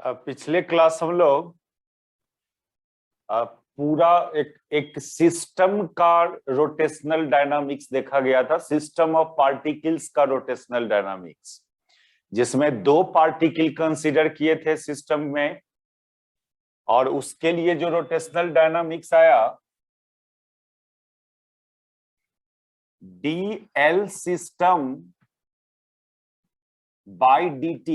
पिछले क्लास हम लोग पूरा एक सिस्टम का रोटेशनल डायनामिक्स देखा गया था, सिस्टम ऑफ पार्टिकल्स का रोटेशनल डायनामिक्स, जिसमें दो पार्टिकल कंसीडर किए थे सिस्टम में, और उसके लिए जो रोटेशनल डायनामिक्स आया dl system by dt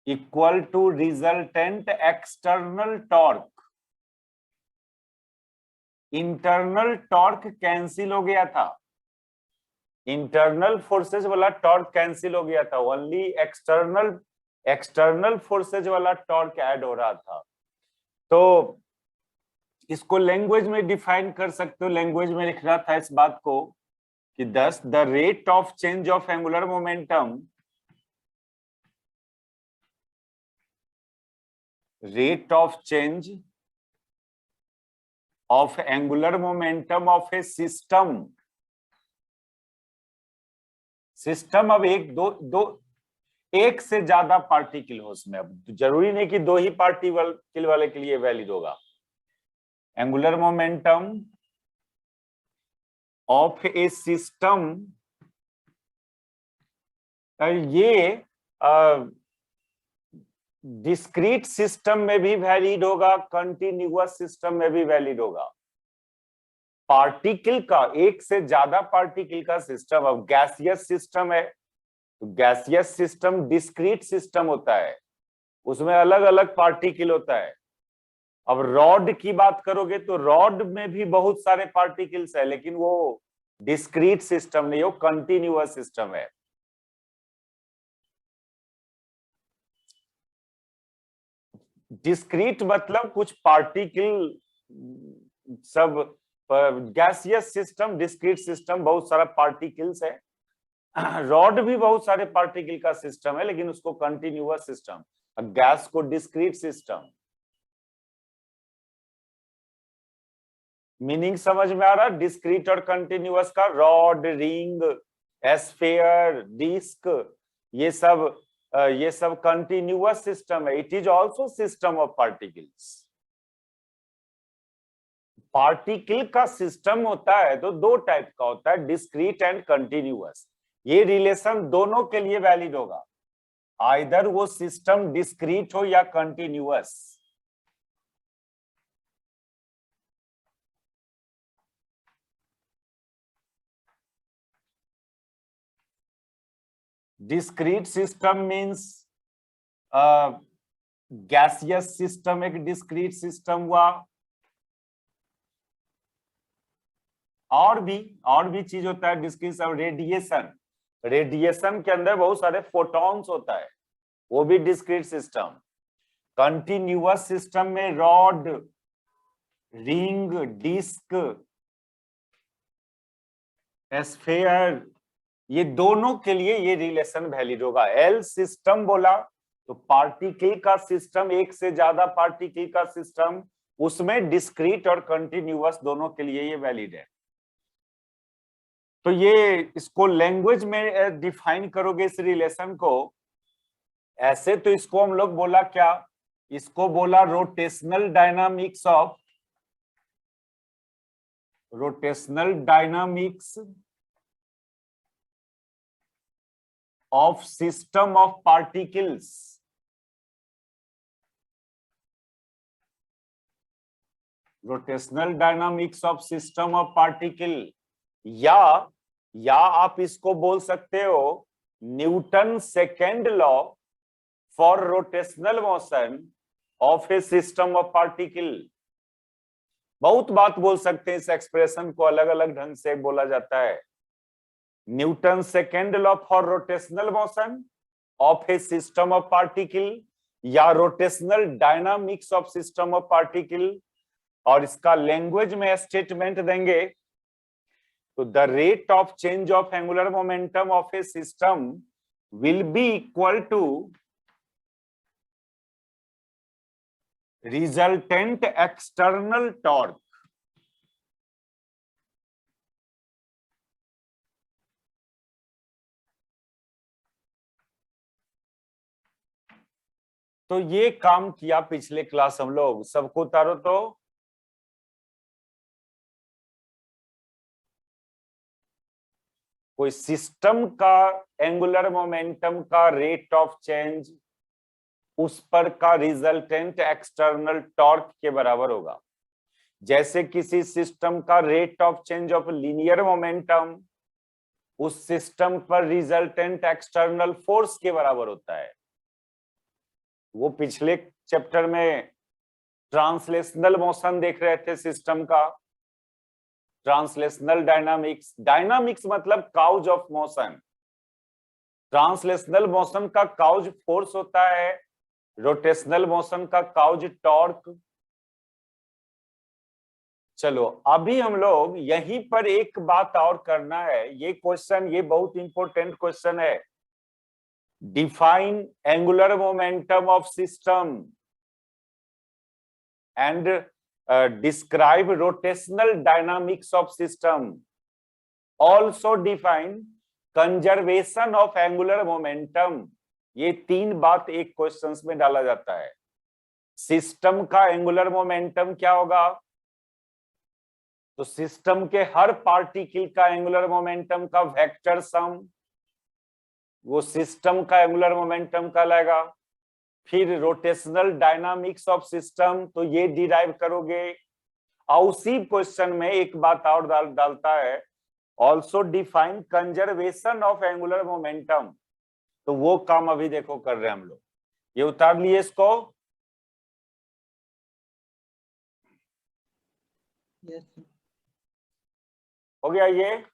equal to resultant external torque. Internal torque cancel हो गया था, इंटरनल फोर्सेज वाला टॉर्क कैंसिल हो गया था, ओनली एक्सटर्नल फोर्सेज वाला टॉर्क ऐड हो रहा था। तो इसको लैंग्वेज में डिफाइन कर सकते हो, लैंग्वेज में लिख रहा था इस बात को कि thus the rate of change of angular momentum of a system अब एक से ज्यादा पार्टिकल हो उसमें, अब जरूरी नहीं कि दो ही पार्टिकल वाले के लिए वैलिड होगा। Angular momentum of a system, ये डिस्क्रीट सिस्टम में भी वैलिड होगा, कंटिन्यूअस सिस्टम में भी वैलिड होगा। पार्टिकल का, एक से ज्यादा पार्टिकल का सिस्टम, अब गैसियस सिस्टम है तो गैसियस सिस्टम डिस्क्रीट सिस्टम होता है, उसमें अलग अलग पार्टिकल होता है। अब रॉड की बात करोगे तो रॉड में भी बहुत सारे पार्टिकल्स है, लेकिन वो डिस्क्रीट सिस्टम नहीं, वो कंटिन्यूअस सिस्टम है। डिस्क्रीट मतलब कुछ पार्टिकल सब, गैसियस सिस्टम, डिस्क्रीट सिस्टम, बहुत सारा पार्टिकल्स है। रॉड भी बहुत सारे पार्टिकल का सिस्टम है, लेकिन उसको कंटिन्यूअस सिस्टम, गैस को डिस्क्रीट सिस्टम। मीनिंग समझ में आ रहा? डिस्क्रीट और कंटिन्यूअस का, रॉड, रिंग, एस्फेयर, डिस्क, ये सब कंटिन्यूअस सिस्टम है। It is also system of particles. Particle का सिस्टम होता है तो दो टाइप का होता है, डिस्क्रीट एंड कंटिन्यूअस। ये रिलेशन दोनों के लिए वैलिड होगा, आइदर वो सिस्टम डिस्क्रीट हो या continuous. Discrete system means gaseous system एक डिस्क्रीट सिस्टम हुआ। और भी चीज होता है डिस्क्रीट। रेडिएशन, रेडिएशन के अंदर बहुत सारे फोटॉन्स होता है, वो भी डिस्क्रीट सिस्टम। कंटिन्यूअस सिस्टम में रॉड, रिंग, डिस्क, एस्फेयर, ये दोनों के लिए ये रिलेशन वैलिड होगा। एल सिस्टम बोला तो पार्टिकल का सिस्टम, एक से ज्यादा पार्टिकल का सिस्टम, उसमें डिस्क्रीट और कंटिन्यूअस दोनों के लिए ये वैलिड है। तो ये इसको लैंग्वेज में डिफाइन करोगे इस रिलेशन को ऐसे, तो इसको हम लोग बोला क्या, इसको बोला rotational dynamics of system of particles. Rotational dynamics of system of particle, या आप इसको बोल सकते हो Newton second law for rotational motion of a system of particle. बहुत बात बोल सकते हैं, इस एक्सप्रेशन को अलग अलग ढंग से बोला जाता है। Newton second law for rotational motion of a system of particle, या rotational dynamics of system of particle. और इसका लैंग्वेज में स्टेटमेंट देंगे तो the rate of change of angular momentum of a system will be equal to resultant external torque. तो ये काम किया पिछले क्लास हम लोग, सबको उतारो तो कोई सिस्टम का एंगुलर मोमेंटम का रेट ऑफ चेंज उस पर का रिजल्टेंट एक्सटर्नल टॉर्क के बराबर होगा। जैसे किसी सिस्टम का rate of change of linear momentum उस सिस्टम पर रिजल्टेंट एक्सटर्नल फोर्स के बराबर होता है। वो पिछले चैप्टर में ट्रांसलेशनल मोशन देख रहे थे सिस्टम का, ट्रांसलेशनल डायनामिक्स। डायनामिक्स मतलब cause of motion, translational motion का काउज फोर्स होता है, रोटेशनल मोशन का काउज टॉर्क। चलो अभी हम लोग यहीं पर एक बात और करना है, ये क्वेश्चन ये बहुत इंपॉर्टेंट क्वेश्चन है। Define angular momentum of system and describe rotational dynamics of system, also define conservation of angular momentum। ये तीन बात एक क्वेश्चंस में डाला जाता है। सिस्टम का एंगुलर मोमेंटम क्या होगा, तो सिस्टम के हर पार्टिकल का एंगुलर मोमेंटम का वेक्टर सम वो सिस्टम का एंगुलर मोमेंटम कहलाएगा। फिर रोटेशनल डायनामिक्स ऑफ सिस्टम, तो ये डिराइव करोगे। और उसी क्वेश्चन में एक बात और डालता है, also define conservation of angular momentum. तो वो काम अभी देखो कर रहे हैं हम लोग। ये उतार लिए इसको। yes, हो गया ये।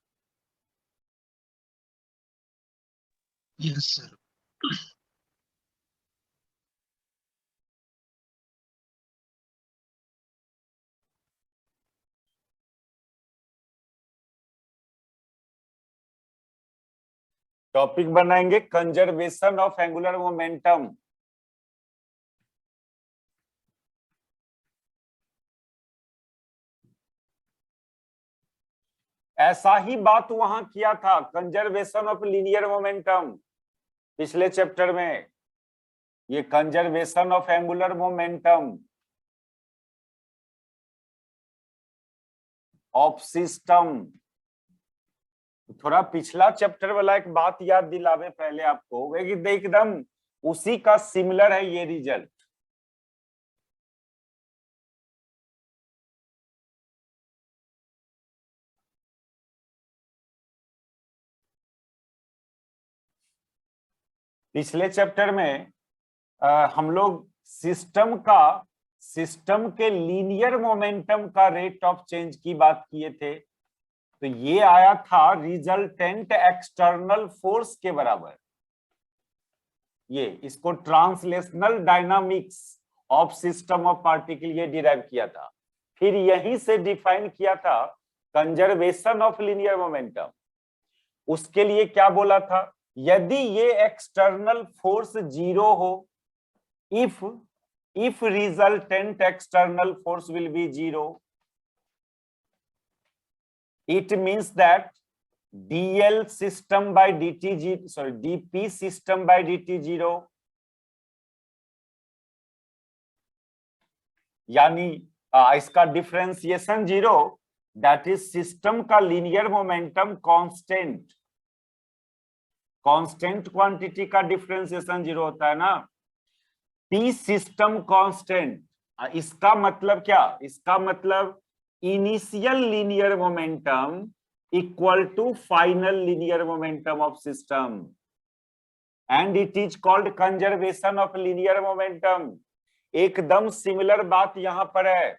yes sir। टॉपिक बनाएंगे कंजर्वेशन ऑफ एंगुलर मोमेंटम। ऐसा ही बात वहां किया था, कंजर्वेशन ऑफ लीनियर मोमेंटम पिछले चैप्टर में। ये conservation of angular momentum of system, थोड़ा पिछला चैप्टर वाला एक बात याद दिलावे पहले आपको, एकदम उसी का सिमिलर है ये रिजल्ट। पिछले चैप्टर में हम लोग सिस्टम के लीनियर मोमेंटम का रेट ऑफ चेंज की बात किए थे। तो ये आया था रिजल्टेंट एक्सटर्नल फोर्स के बराबर। ये इसको translational dynamics of system of particle ये डिराइव किया था। फिर यहीं से डिफाइन किया था कंजर्वेशन ऑफ लीनियर मोमेंटम। उसके लिए क्या बोला था, यदि ये एक्सटर्नल फोर्स जीरो हो, if resultant external force will be zero, it means that dl system by dt dp system by dt 0, यानी इसका differentiation zero, that is system का लीनियर मोमेंटम कांस्टेंट क्वांटिटी का डिफरेंशिएशन जीरो होता है ना। P system constant, इसका मतलब क्या, इसका मतलब initial linear momentum equal to final linear momentum of system, and it is called conservation of linear momentum. एकदम सिमिलर बात यहां पर है।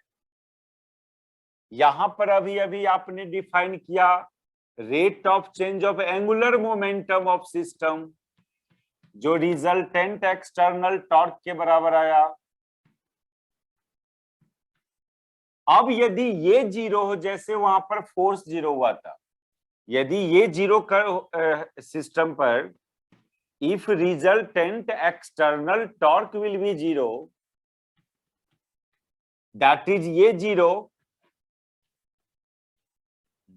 यहां पर अभी अभी आपने डिफाइन किया rate of change of angular momentum of system, जो रिजल्टेंट एक्सटर्नल टॉर्क के बराबर आया। अब यदि ये जीरो हो, जैसे वहां पर फोर्स जीरो हुआ था, यदि ये जीरो कर सिस्टम पर, if resultant external torque will be zero, that is ये zero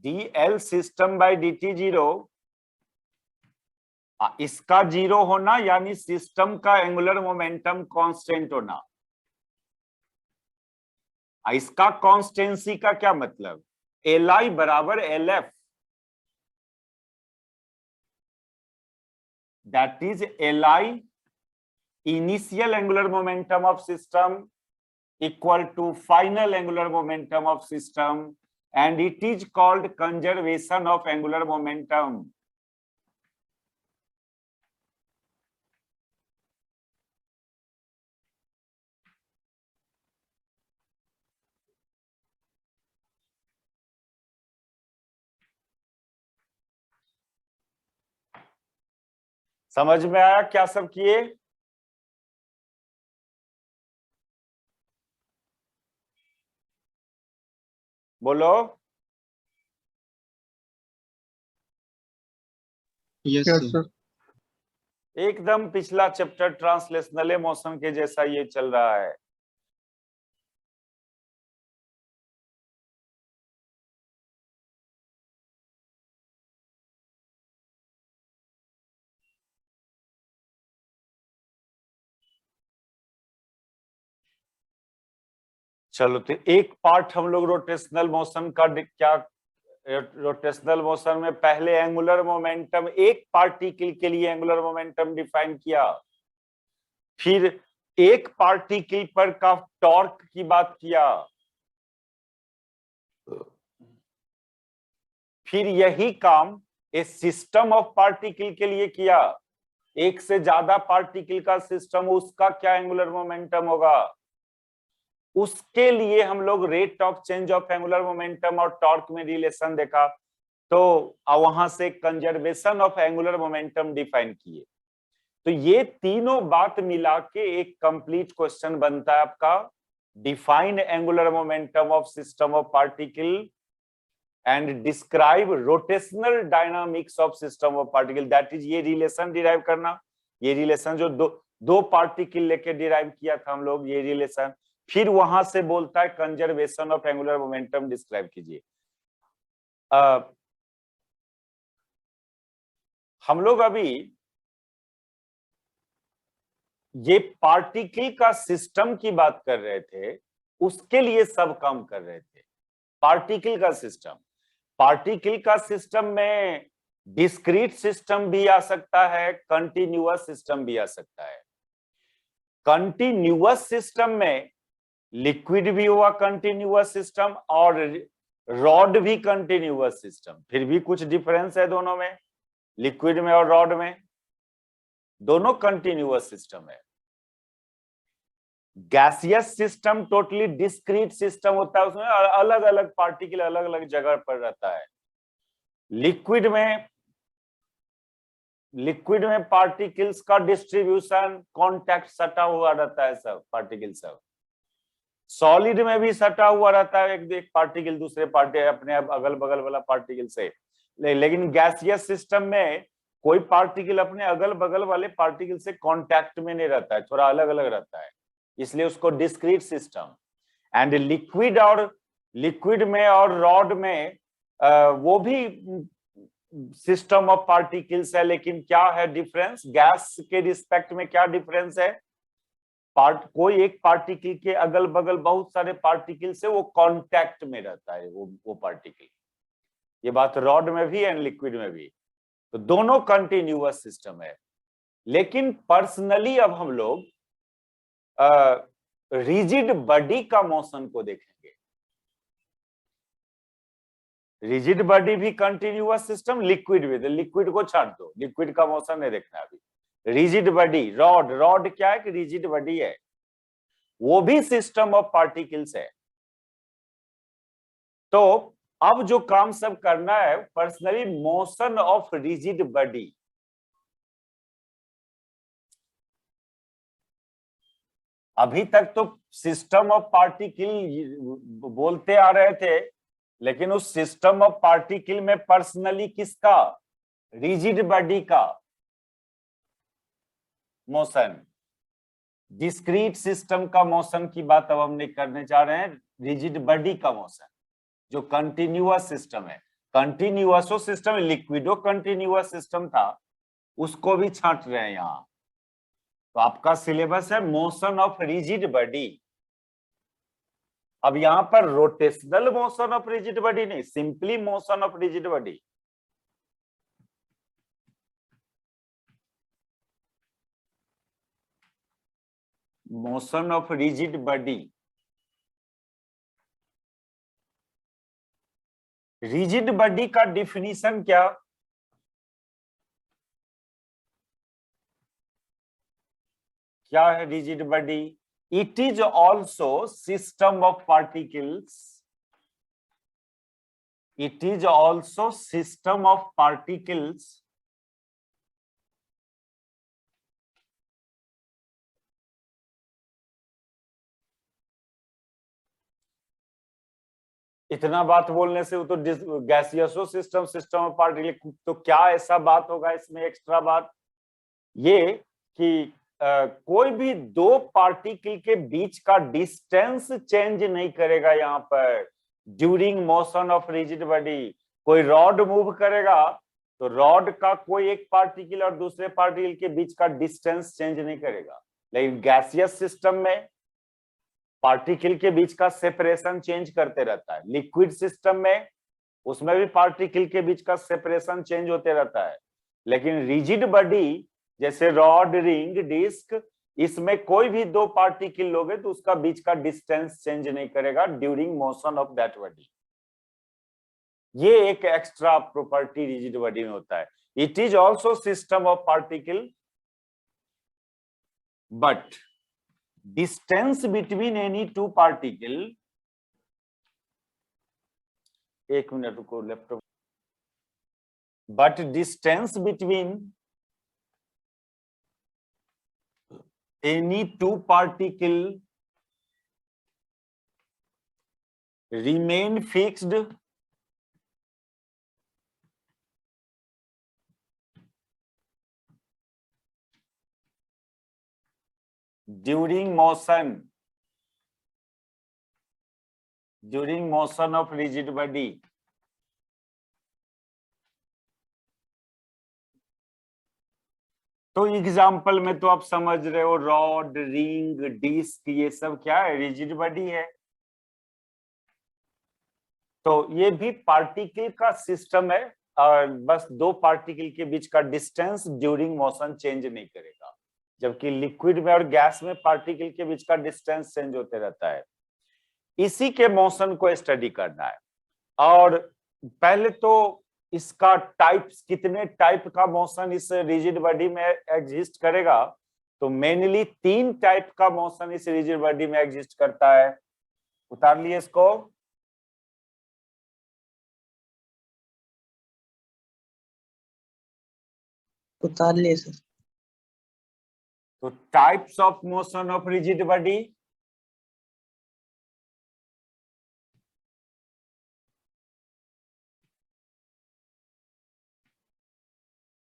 dl system by dt zero, इसका जीरो होना यानी सिस्टम का एंगुलर मोमेंटम कांस्टेंट होना। इसका कांस्टेंसी का क्या मतलब, Li बराबर Lf, that is Li initial angular momentum of system equal to final angular momentum of system, and it is called conservation of angular momentum. समझ में आया क्या सब किए? बोलो। Yes sir. एकदम पिछला चैप्टर ट्रांसलेशनल मोशन के जैसा ये चल रहा है। चलो तो एक पार्ट हम लोग रोटेशनल मोशन का क्या, रोटेशनल मोशन में पहले एंगुलर मोमेंटम, एक पार्टिकल के लिए एंगुलर मोमेंटम डिफाइन किया, फिर एक पार्टिकल पर का टॉर्क की बात किया, फिर यही काम एक सिस्टम ऑफ पार्टिकल के लिए किया, एक से ज्यादा पार्टिकल का सिस्टम, उसका क्या एंगुलर मोमेंटम होगा, उसके लिए हम लोग rate of change of angular momentum और टॉर्क में रिलेशन देखा, तो वहां से conservation of angular momentum define किए। तो ये तीनों बात मिला के एक कंप्लीट क्वेश्चन बनता है आपका, define angular momentum of system of particle and describe rotational dynamics of system of particle. That is ये रिलेशन डिराइव करना, ये रिलेशन जो दो पार्टिकल लेके डिराइव किया था हम लोग, ये रिलेशन, फिर वहां से बोलता है conservation of angular momentum describe कीजिए। हम लोग अभी ये पार्टिकल का सिस्टम की बात कर रहे थे, उसके लिए सब काम कर रहे थे। पार्टिकल का सिस्टम, पार्टिकल का सिस्टम में डिस्क्रीट सिस्टम भी आ सकता है, कंटिन्यूअस सिस्टम भी आ सकता है। कंटिन्यूअस सिस्टम में लिक्विड भी हुआ कंटिन्यूअस सिस्टम और रॉड भी कंटिन्यूअस सिस्टम, फिर भी कुछ डिफरेंस है दोनों में, लिक्विड में और रॉड में, दोनों कंटिन्यूअस सिस्टम है। Gaseous system totally discrete system होता है, उसमें अलग अलग पार्टिकल अलग अलग जगह पर रहता है। लिक्विड में पार्टिकल्स का डिस्ट्रीब्यूशन कॉन्टैक्ट सटा हुआ रहता है, सब पार्टिकल सब। सॉलिड में भी सटा हुआ रहता है, एक पार्टिकल दूसरे पार्टिकल अपने अगल बगल वाला पार्टिकल से, लेकिन गैसियस सिस्टम में कोई पार्टिकल अपने अगल बगल वाले पार्टिकल से कांटेक्ट में नहीं रहता है, थोड़ा अलग अलग रहता है, इसलिए उसको डिस्क्रीट सिस्टम। एंड लिक्विड में और रॉड में वो भी सिस्टम ऑफ पार्टिकल्स है, लेकिन क्या है डिफरेंस, गैस के रिस्पेक्ट में क्या डिफरेंस है, कोई एक पार्टिकल के अगल बगल बहुत सारे पार्टिकल से वो कांटेक्ट में रहता है वो पार्टिकल। ये बात रॉड में भी एंड लिक्विड में भी, तो दोनों कंटिन्यूअस सिस्टम है। लेकिन पर्सनली अब हम लोग रिजिड बॉडी का मोशन को देखेंगे। रिजिड बॉडी भी कंटिन्यूअस सिस्टम, लिक्विड भी, लिक्विड को छाड़ दो, लिक्विड का मोशन नहीं देखना अभी। रिजिड बॉडी, रॉड क्या है कि रिजिड बॉडी है, वो भी सिस्टम ऑफ पार्टिकल्स है। तो अब जो काम सब करना है, personally motion of rigid body. अभी तक तो सिस्टम ऑफ पार्टिकल बोलते आ रहे थे, लेकिन उस सिस्टम ऑफ पार्टिकल में पर्सनली किसका, रिजिड बॉडी का मोशन, डिस्क्रीट सिस्टम का मोशन की बात अब हम नहीं करने जा रहे हैं, रिजिड बॉडी का मोशन जो कंटिन्यूअस सिस्टम है। कंटिन्यूअस सिस्टम, लिक्विडो कंटिन्यूअस सिस्टम था, उसको भी छांट रहे हैं यहाँ। तो आपका सिलेबस है मोशन ऑफ रिजिड बॉडी। अब यहां पर rotational motion of rigid body नहीं, simply motion of rigid body. Motion of rigid body. Rigid body का डिफिनीशन क्या? क्या है rigid body? It is also system of particles. It is also system of particles इतना बात बोलने से वो तो गैसियसो सिस्टम, सिस्टम ऑफ पार्टिकल, तो क्या ऐसा बात होगा इसमें एक्स्ट्रा बात? ये कि कोई भी दो पार्टिकल के बीच का डिस्टेंस चेंज नहीं करेगा यहाँ पर during motion of rigid body. कोई रॉड मूव करेगा तो रॉड का कोई एक पार्टिकल और दूसरे पार्टिकल के बीच का डिस्टेंस चेंज नहीं करेगा। लेकिन गैसियस सिस्टम में पार्टिकल के बीच का सेपरेशन चेंज करते रहता है। लिक्विड सिस्टम में उसमें भी पार्टिकल के बीच का सेपरेशन चेंज होते रहता है। लेकिन रिजिड बॉडी जैसे रॉड, रिंग, डिस्क, इसमें कोई भी दो पार्टिकल लोगे तो उसका बीच का डिस्टेंस चेंज नहीं करेगा during motion of that body. ये एक एक्स्ट्रा प्रॉपर्टी रिजिड बॉडी में होता है। It is also system of particle but distance between any two particle, एक मिनट रुको laptop, but distance between any two particle remain fixed during motion of rigid body। तो example में तो आप समझ रहे हो, रॉड, रिंग, डिस्क, ये सब क्या है? रिजिड बॉडी है। तो ये भी पार्टिकल का सिस्टम है और बस दो पार्टिकल के बीच का डिस्टेंस ड्यूरिंग मोशन चेंज नहीं करेगा, जबकि लिक्विड में और गैस में पार्टिकल के बीच का डिस्टेंस चेंज होते रहता है। इसी के मोशन को स्टडी करना है। और पहले तो इसका टाइप्स, कितने टाइप का मोशन इस रिजिड बॉडी में एग्जिस्ट करेगा, तो मेनली 3 टाइप का मोशन इस रिजिड बॉडी में एग्जिस्ट करता है। उतार लिए इसको। उतार लिए सर। तो types of motion of rigid body,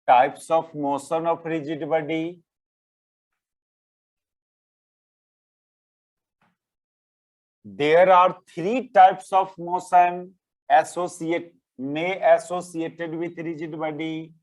types of motion of rigid body, there are 3 types of motion associated with rigid body।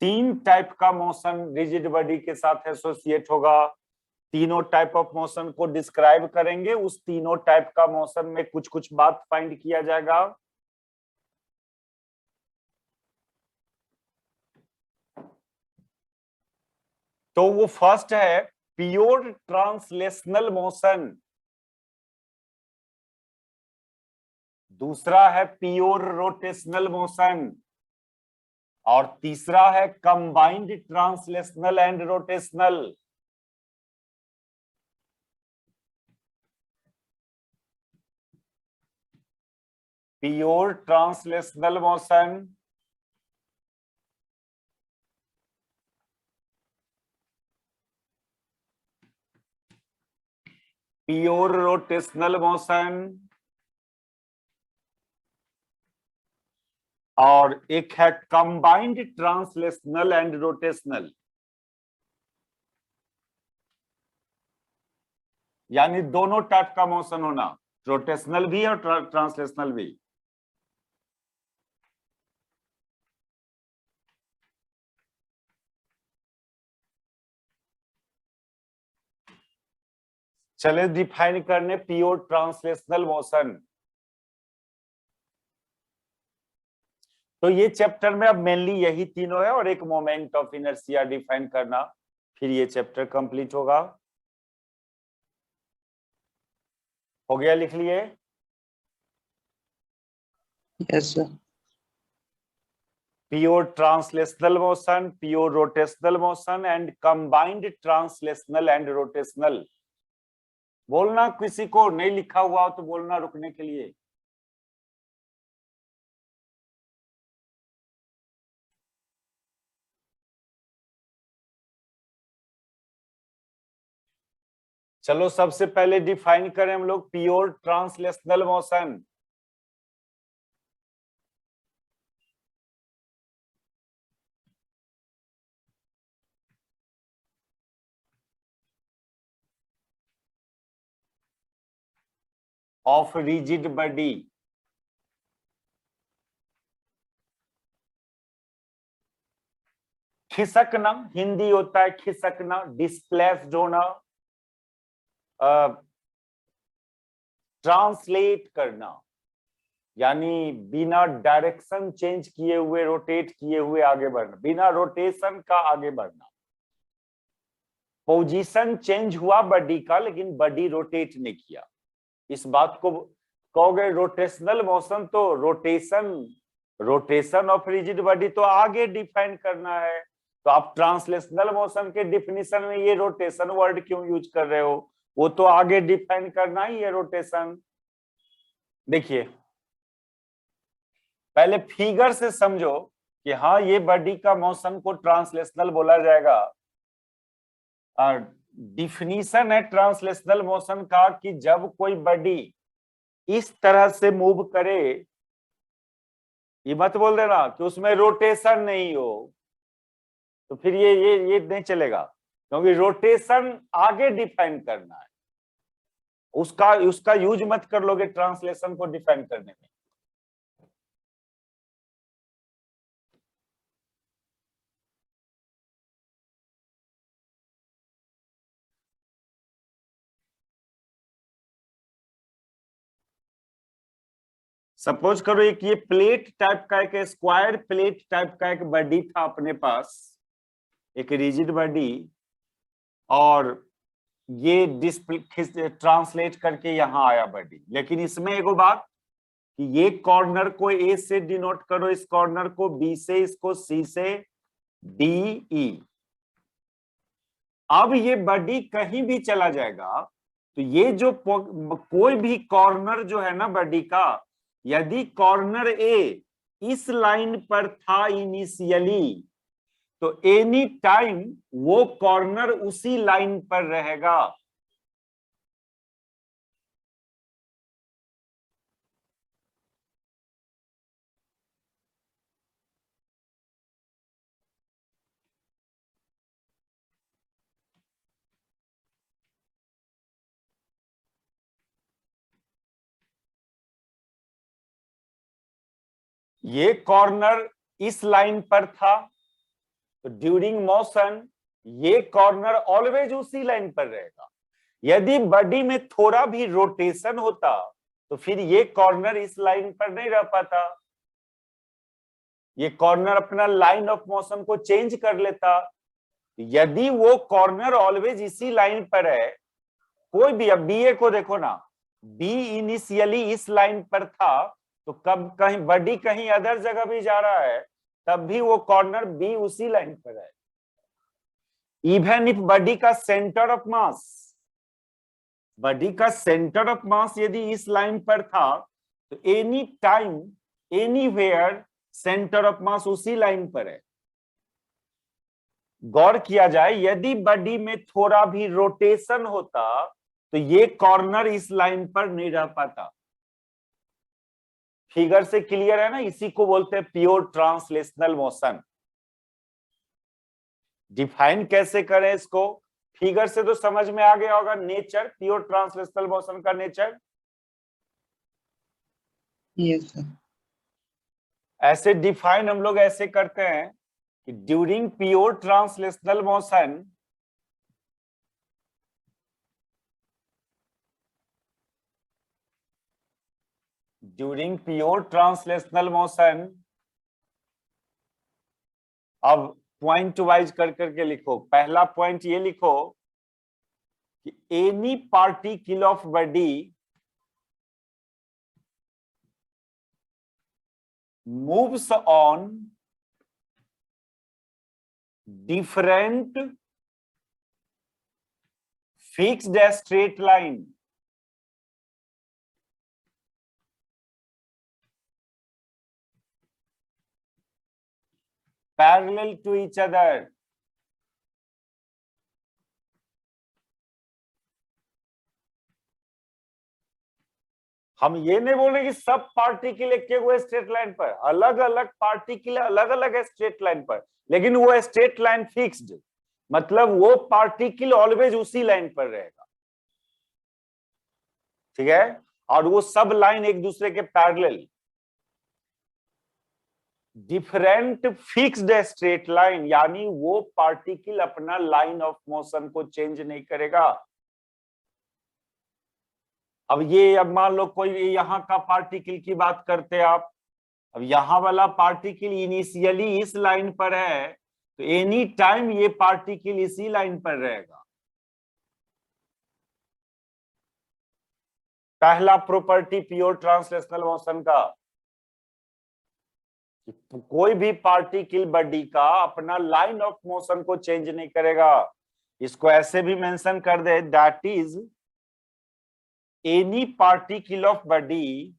तीन टाइप का मोशन रिजिड बॉडी के साथ एसोसिएट होगा। तीनों टाइप ऑफ मोशन को डिस्क्राइब करेंगे। उस तीनों टाइप का मोशन में कुछ कुछ बात फाइंड किया जाएगा। तो वो फर्स्ट है प्योर ट्रांसलेशनल मोशन, दूसरा है प्योर रोटेशनल मोशन, और तीसरा है combined translational and rotational. Pure translational motion, pure rotational motion और एक है कंबाइंड ट्रांसलेशनल एंड रोटेशनल, यानी दोनों टाइप का मोशन होना, रोटेशनल भी और ट्रांसलेशनल भी। चले डिफाइन करने प्योर ट्रांसलेशनल मोशन। तो ये चैप्टर में अब मेनली यही तीनों है और एक मोमेंट ऑफ इनर्शिया डिफाइन करना, फिर ये चैप्टर कंप्लीट होगा। हो गया, लिख लिए? Yes sir. Pure translational motion, pure rotational motion and combined translational and rotational. बोलना, किसी को नहीं लिखा हुआ हो तो बोलना रुकने के लिए। चलो सबसे पहले डिफाइन करें हम लोग pure translational motion. Of rigid body, खिसकना हिंदी होता है खिसकना, डिस्प्लेस्ड होना, ट्रांसलेट करना यानी बिना डायरेक्शन चेंज किए हुए, रोटेट किए हुए आगे बढ़ना, बिना रोटेशन का आगे बढ़ना। पोजीशन चेंज हुआ बॉडी का लेकिन बॉडी रोटेट नहीं किया, इस बात को कहोगे रोटेशनल मोशन। तो रोटेशन ऑफ रिजिड बॉडी तो आगे डिफाइन करना है, तो आप ट्रांसलेशनल मोशन के डिफिनीशन में ये रोटेशन वर्ड क्यों यूज कर रहे हो? वो तो आगे डिफाइन करना ही है रोटेशन। देखिए पहले फिगर से समझो कि हाँ ये बॉडी का मोशन को ट्रांसलेशनल बोला जाएगा। और डिफिनीशन है ट्रांसलेशनल मोशन का कि जब कोई बॉडी इस तरह से मूव करे, ये मत बोल देना कि उसमें रोटेशन नहीं हो, तो फिर ये नहीं चलेगा, क्योंकि रोटेशन आगे डिफाइन करना है, उसका यूज मत कर लोगे ट्रांसलेशन को डिफाइन करने में। सपोज करो एक ये प्लेट टाइप का, एक स्क्वायर प्लेट टाइप का एक बॉडी था अपने पास, एक रिजिड बॉडी, और ये डिस्प्ले ट्रांसलेट करके यहां आया बॉडी। लेकिन इसमें एगो बात कि ये कॉर्नर को ए से डिनोट करो, इस कॉर्नर को बी से, इसको सी से, डी ई। अब ये बॉडी कहीं भी चला जाएगा तो ये जो कोई भी कॉर्नर जो है ना बॉडी का, यदि कॉर्नर ए इस लाइन पर था इनिशियली, तो एनी टाइम वो कॉर्नर उसी लाइन पर रहेगा। ये कॉर्नर इस लाइन पर था, तो ड्यूरिंग मोशन ये कॉर्नर ऑलवेज उसी लाइन पर रहेगा। यदि बॉडी में थोड़ा भी रोटेशन होता तो फिर ये कॉर्नर इस लाइन पर नहीं रह पाता, ये कॉर्नर अपना लाइन ऑफ मोशन को चेंज कर लेता। यदि वो कॉर्नर ऑलवेज इसी लाइन पर है, कोई भी, अब बी ए को देखो ना, बी इनिशियली इस लाइन पर था, तो कब कहीं बॉडी कहीं अदर जगह भी जा रहा है तब भी वो कॉर्नर बी उसी लाइन पर है। इवन इफ बॉडी का सेंटर ऑफ मास, बॉडी का सेंटर ऑफ मास यदि इस लाइन पर था, तो any time anywhere centre of मास उसी लाइन पर है। गौर किया जाए, यदि बॉडी में थोड़ा भी रोटेशन होता तो ये कॉर्नर इस लाइन पर नहीं रह पाता। फिगर से क्लियर है ना, इसी को बोलते हैं प्योर ट्रांसलेशनल मोशन। डिफाइन कैसे करें इसको, फिगर से तो समझ में आ गया होगा नेचर, प्योर ट्रांसलेशनल मोशन का नेचर। Yes sir. ऐसे डिफाइन हम लोग ऐसे करते हैं कि ड्यूरिंग प्योर ट्रांसलेशनल मोशन अब पॉइंट वाइज कर करके लिखो। पहला पॉइंट ये लिखो कि any particle of body moves on different fixed straight line parallel to each other. हम ये नहीं बोल रहे कि सब पार्टिकल एक स्ट्रेट लाइन पर, अलग अलग पार्टिकल अलग अलग स्ट्रेट लाइन पर, लेकिन वो स्ट्रेट लाइन फिक्स्ड, मतलब वो पार्टिकल ऑलवेज उसी लाइन पर रहेगा, ठीक है। और वो सब लाइन एक दूसरे के parallel, different fixed straight line, यानी वो पार्टिकल अपना लाइन ऑफ मोशन को चेंज नहीं करेगा। अब ये, अब मान लो कोई यहाँ का पार्टिकल की बात करते हैं आप, अब यहाँ वाला पार्टिकल इनिशियली इस लाइन पर है, तो एनी टाइम ये पार्टिकल इसी लाइन पर रहेगा। पहला प्रॉपर्टी प्योर ट्रांसलेशनल मोशन का, कोई भी पार्टिकल बॉडी का अपना लाइन ऑफ मोशन को चेंज नहीं करेगा। इसको ऐसे भी मेंशन कर दे, that is any particle of body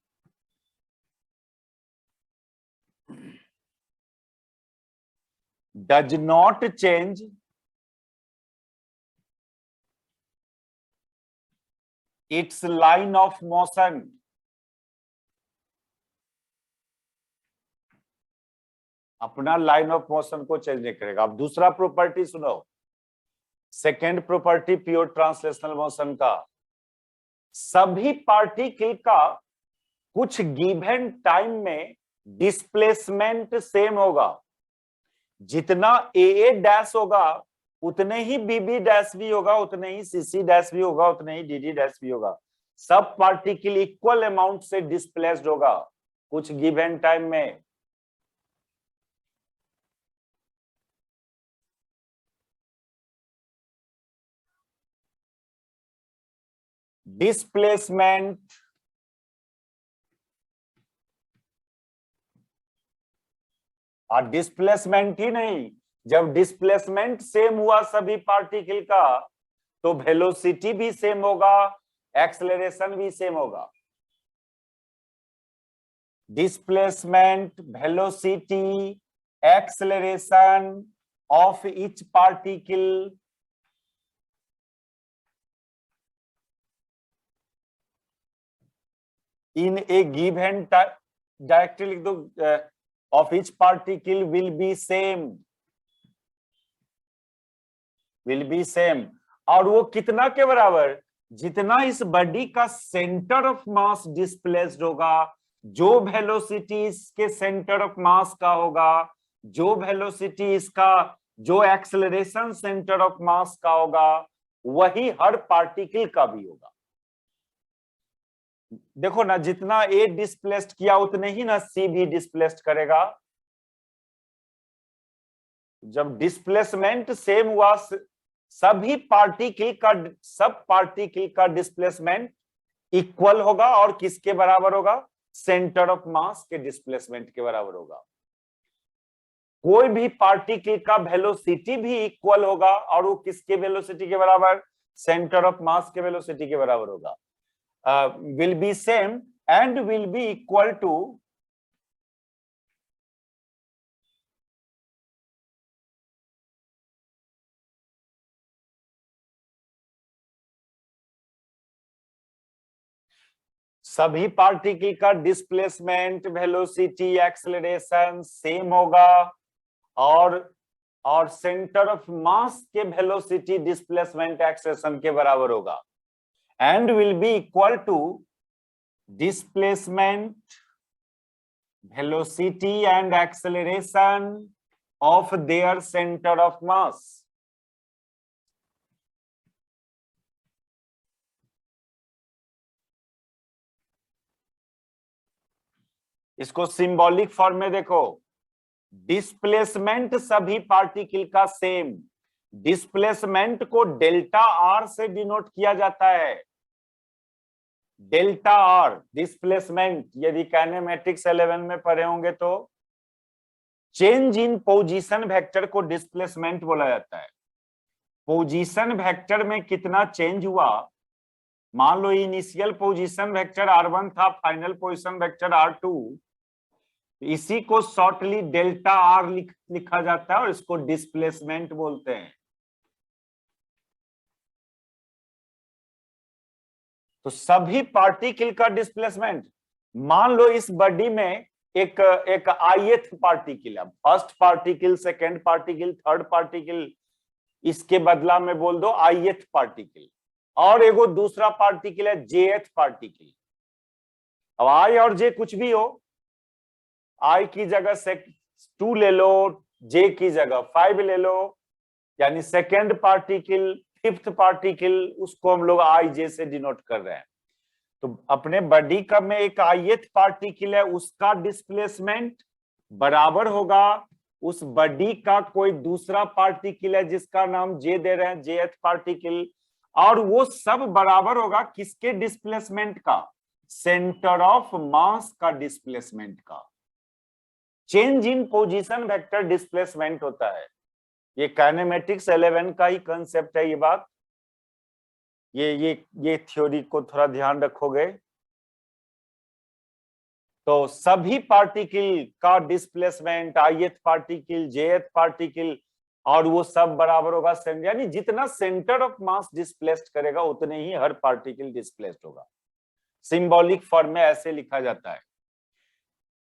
does not change its line of motion अपना लाइन ऑफ मोशन को चेंज नहीं करेगा। अब दूसरा प्रॉपर्टी सुनो, second property pure translational motion का, सभी पार्टिकल का कुछ गिवन टाइम में डिस्प्लेसमेंट सेम होगा। जितना ए डैश होगा उतने ही बीबी डैश भी होगा, उतने ही सीसी डैश भी होगा, उतने ही डीडी डैश भी होगा। सब पार्टिकल इक्वल अमाउंट से डिस्प्लेस्ड होगा कुछ गिवन टाइम में। डिस्प्लेसमेंट और डिस्प्लेसमेंट ही नहीं, जब डिस्प्लेसमेंट सेम हुआ सभी पार्टिकल का, तो वेलोसिटी भी सेम होगा, एक्सेलरेशन भी सेम होगा। Displacement, velocity, acceleration of each particle in A given directly लिख दो, of each particle will be same, और वो कितना के बराबर, जितना इस बॉडी का सेंटर ऑफ मास डिस्प्लेस्ड होगा, जो वेलोसिटी इसके सेंटर ऑफ मास का होगा, जो वेलोसिटी इसका, जो एक्सेलरेशन सेंटर ऑफ मास का होगा, वही हर पार्टिकल का भी होगा। देखो ना, जितना ए डिस्प्लेस्ड किया उतने ही ना सी भी डिस्प्लेस्ड करेगा। जब डिस्प्लेसमेंट सेम हुआ, सब पार्टिकल का डिस्प्लेसमेंट इक्वल होगा, और किसके बराबर होगा, सेंटर ऑफ मास के डिस्प्लेसमेंट के बराबर होगा। कोई भी पार्टिकल का वेलोसिटी भी इक्वल होगा, और वो किसके वेलोसिटी के बराबर, सेंटर ऑफ मास के वेलोसिटी के बराबर होगा। will be same and will be equal to सभी पार्टिकल का डिस्प्लेसमेंट, वेलोसिटी, एक्सेलरेशन सेम होगा और सेंटर ऑफ मास के वेलोसिटी, डिस्प्लेसमेंट, एक्सेलरेशन के बराबर होगा and will be equal to displacement, velocity and acceleration of their center of mass. इसको symbolic form में देखो, डिस्प्लेसमेंट सभी पार्टिकल का सेम, डिस्प्लेसमेंट को डेल्टा आर से डिनोट किया जाता है। डेल्टा आर डिस्प्लेसमेंट, यदि काइनेमेटिक्स 11 में पढ़े होंगे तो चेंज इन पोजीशन वेक्टर को डिस्प्लेसमेंट बोला जाता है। पोजीशन वेक्टर में कितना चेंज हुआ, मान लो इनिशियल पोजीशन वेक्टर r1 था, फाइनल पोजीशन वेक्टर r2, इसी को शॉर्टली डेल्टा आर लिखा जाता है और इसको डिस्प्लेसमेंट बोलते हैं। तो सभी पार्टिकल का डिस्प्लेसमेंट, मान लो इस बॉडी में एक ith पार्टिकल है, first particle, second particle, third particle, इसके बदला में बोल दो ith पार्टिकल, और एगो दूसरा पार्टिकल है jth पार्टिकल। अब i और j कुछ भी हो, i की जगह 2 ले लो, j की जगह 5 ले लो, यानी सेकेंड पार्टिकल, फिफ्थ पार्टिकल, उसको हम लोग आई जे से डिनोट कर रहे हैं। तो अपने बॉडी का में एक ith पार्टिकल है, उसका डिस्प्लेसमेंट बराबर होगा उस बॉडी का कोई दूसरा पार्टिकल है जिसका नाम जे दे रहे हैं, jth पार्टिकल, और वो सब बराबर होगा किसके डिस्प्लेसमेंट का, सेंटर ऑफ मास का डिस्प्लेसमेंट का। Change in position vector displacement होता है। ये काइनेमेटिक्स 11 का ही कंसेप्ट है। ये बात, ये थ्योरी को थोड़ा ध्यान रखोगे तो सभी पार्टिकल का displacement, ith particle, jth particle, और वो सब बराबर होगा सेंटर, यानी जितना सेंटर ऑफ मास डिस्प्लेस्ड करेगा उतने ही हर पार्टिकल डिस्प्लेस्ड होगा। सिंबॉलिक फॉर्म में ऐसे लिखा जाता है।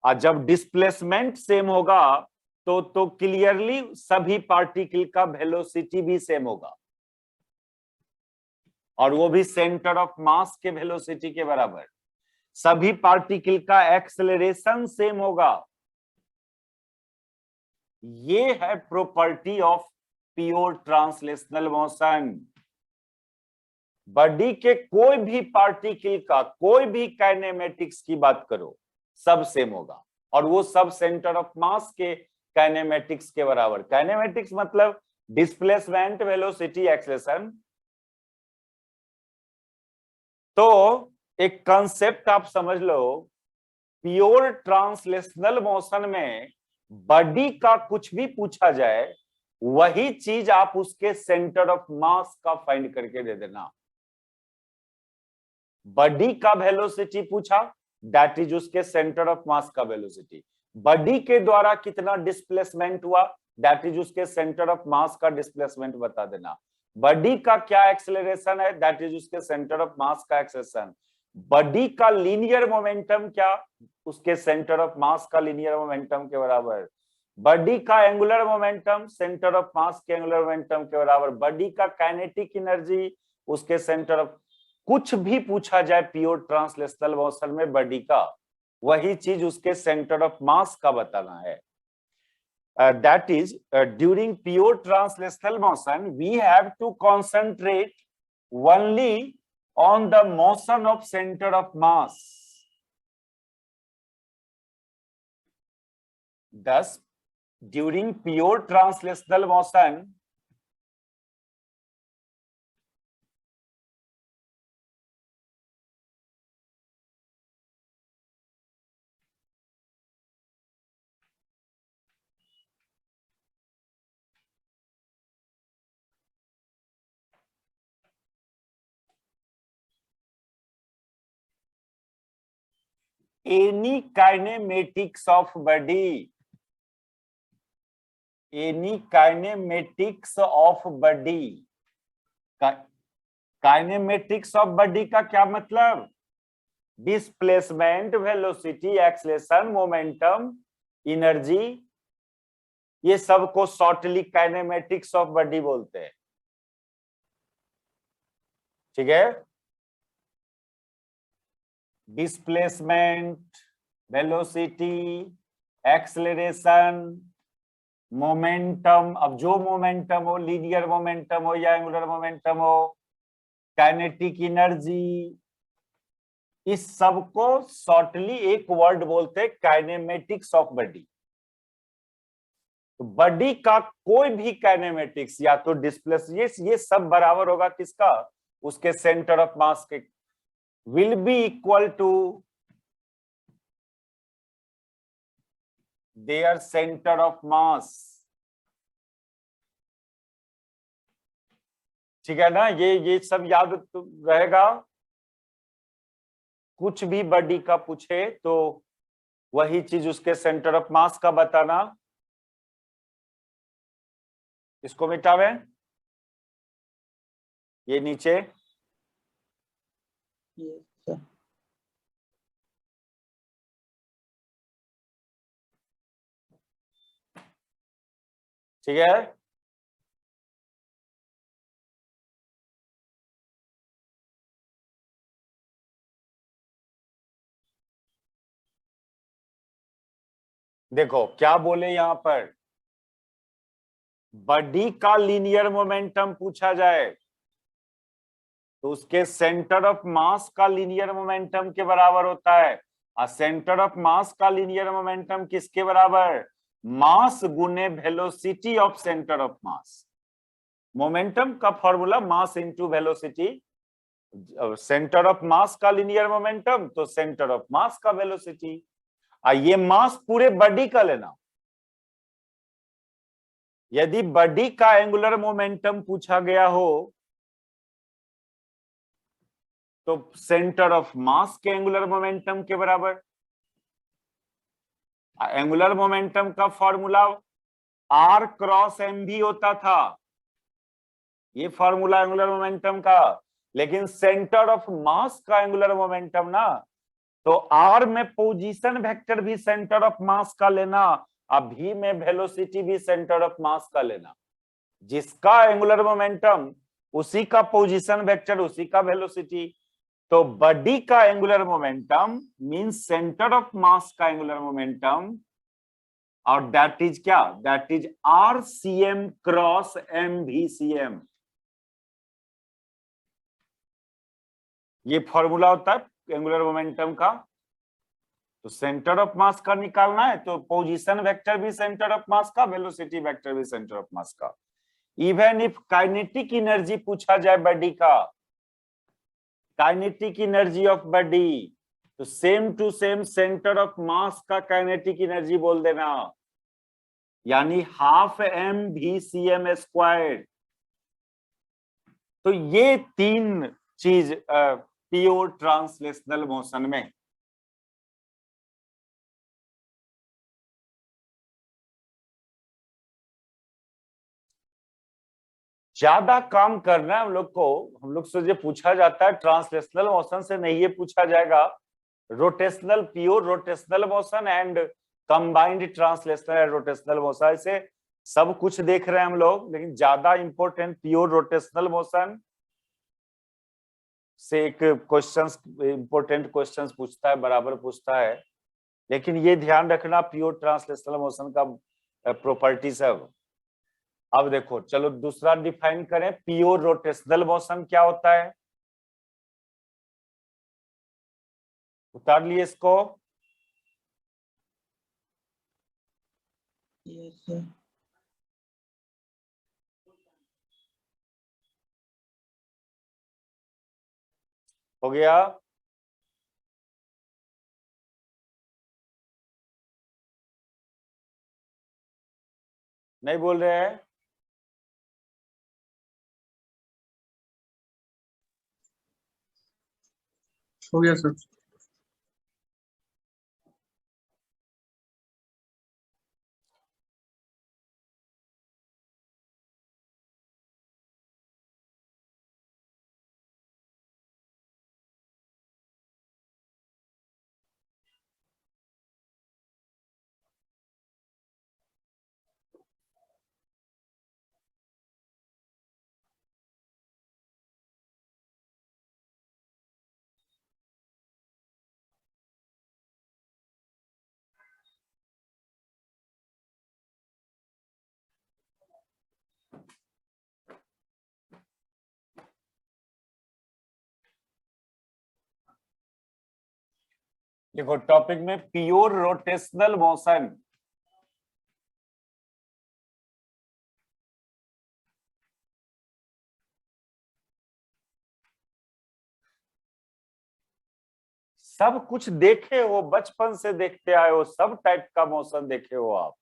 और जब डिस्प्लेसमेंट सेम होगा तो क्लियरली सभी पार्टिकल का वेलोसिटी भी सेम होगा, और वो भी सेंटर ऑफ मास के वेलोसिटी के बराबर। सभी पार्टिकल का एक्सेलरेशन सेम होगा। ये है property of pure translational motion. Body के कोई भी पार्टिकल का कोई भी काइनेमेटिक्स की बात करो, सब सेम होगा, और वो सब सेंटर ऑफ मास के काइनेमेटिक्स के बराबर। काइनेमेटिक्स मतलब डिस्प्लेसमेंट, वेलोसिटी, एक्सेलरेशन। तो एक कंसेप्ट आप समझ लो, प्योर ट्रांसलेशनल मोशन में बॉडी का कुछ भी पूछा जाए, वही चीज आप उसके सेंटर ऑफ मास का फाइंड करके दे देना। बॉडी का वेलोसिटी पूछा, दैट इज उसके सेंटर ऑफ मास का वेलोसिटी। बॉडी के द्वारा कितना डिस्प्लेसमेंट हुआ, दैट इज उसके सेंटर ऑफ मास का डिस्प्लेसमेंट बता देना। बॉडी का क्या एक्सेलरेशन है, दैट इज उसके सेंटर ऑफ मास का एक्सेलरेशन। बॉडी का लीनियर मोमेंटम क्या, उसके सेंटर ऑफ मास का लीनियर मोमेंटम के बराबर। बॉडी का angular momentum centre of mass के एंगुलर मोमेंटम के बराबर। बॉडी का काइनेटिक एनर्जी उसके सेंटर ऑफ, कुछ भी पूछा जाए प्योर ट्रांसलेशनल मोशन में बॉडी का, वही चीज उसके सेंटर ऑफ मास का बताना है। That is, during pure translational motion, we have to concentrate only on the motion of center of mass. Thus, during pure translational motion, any kinematics of body, any kinematics of body, kinematics of body का क्या मतलब, displacement, velocity, acceleration, momentum, energy, ये सबको shortly kinematics of body बोलते हैं। ठीक है, displacement, velocity, acceleration, momentum. अब जो मोमेंटम हो, लीनियर मोमेंटम हो या एंगुलर मोमेंटम हो, काइनेटिक एनर्जी, इस सबको शॉर्टली एक वर्ड बोलते हैं काइनेमेटिक्स ऑफ बॉडी। तो बॉडी का कोई भी काइनेमेटिक्स या तो डिस्प्लेस, ये सब बराबर होगा किसका, उसके सेंटर ऑफ मास के, will be equal to their centre of mass. ठीक है ना, ये सब याद रहेगा। कुछ भी बॉडी का पूछे तो वही चीज उसके सेंटर ऑफ मास का बताना। इसको मिटावे, ये नीचे, यस सर। ठीक है। देखो क्या बोले यहां पर, बॉडी का लीनियर मोमेंटम पूछा जाए तो उसके सेंटर ऑफ मास का लीनियर मोमेंटम के बराबर होता है। और सेंटर ऑफ मास का लीनियर मोमेंटम किसके बराबर, मास गुने velocity of centre of mass. Momentum का formula mass into velocity, centre of mass का लीनियर मोमेंटम तो सेंटर ऑफ मास का वेलोसिटी। ये मास पूरे बॉडी का लेना। यदि बॉडी का एंगुलर मोमेंटम पूछा गया हो तो सेंटर ऑफ मास के एंगुलर मोमेंटम के बराबर। एंगुलर मोमेंटम का फॉर्मूला आर क्रॉस एम भी होता था, ये फॉर्मूला एंगुलर मोमेंटम का। लेकिन सेंटर ऑफ मास का एंगुलर मोमेंटम ना, तो आर में पोजीशन वेक्टर भी सेंटर ऑफ मास का लेना, अभी में वेलोसिटी भी सेंटर ऑफ मास का लेना। जिसका एंगुलर मोमेंटम उसी का पोजीशन वेक्टर उसी का वेलोसिटी। तो बॉडी का angular momentum means centre of mass का एंगुलर मोमेंटम, और दैट इज क्या, that is r c m cross m v c m. ये फॉर्मूला होता है एंगुलर मोमेंटम का। तो सेंटर ऑफ मास का निकालना है तो पोजीशन वेक्टर भी सेंटर ऑफ मास का, वेलोसिटी वेक्टर भी सेंटर ऑफ मास का। इवन इफ काइनेटिक एनर्जी पूछा जाए बॉडी का, काइनेटिक एनर्जी ऑफ बॉडी, तो same to same centre of mass का काइनेटिक एनर्जी बोल देना, यानी half m v c m square. तो ये तीन चीज प्योर ट्रांसलेशनल मोशन में। ज्यादा काम करना है हम लोग को, हम लोग से जो पूछा जाता है ट्रांसलेशनल मोशन से नहीं, ये पूछा जाएगा rotational, pure rotational motion and combined translational and rotational motion. ऐसे सब कुछ देख रहे हैं हम लोग, लेकिन ज्यादा इंपॉर्टेंट प्योर रोटेशनल मोशन से एक क्वेश्चंस, इंपॉर्टेंट क्वेश्चंस पूछता है, बराबर पूछता है। लेकिन ये ध्यान रखना प्योर ट्रांसलेशनल मोशन का प्रॉपर्टी सब। अब देखो चलो दूसरा डिफाइन करें, प्योर रोटेशनल मोशन क्या होता है। उतार लिए इसको। Yes sir. हो गया। नहीं बोल रहे हैं। हो गया सर। देखो टॉपिक में प्योर रोटेशनल मोशन, सब कुछ देखे हो, बचपन से देखते आए हो, सब टाइप का मोशन देखे हो आप।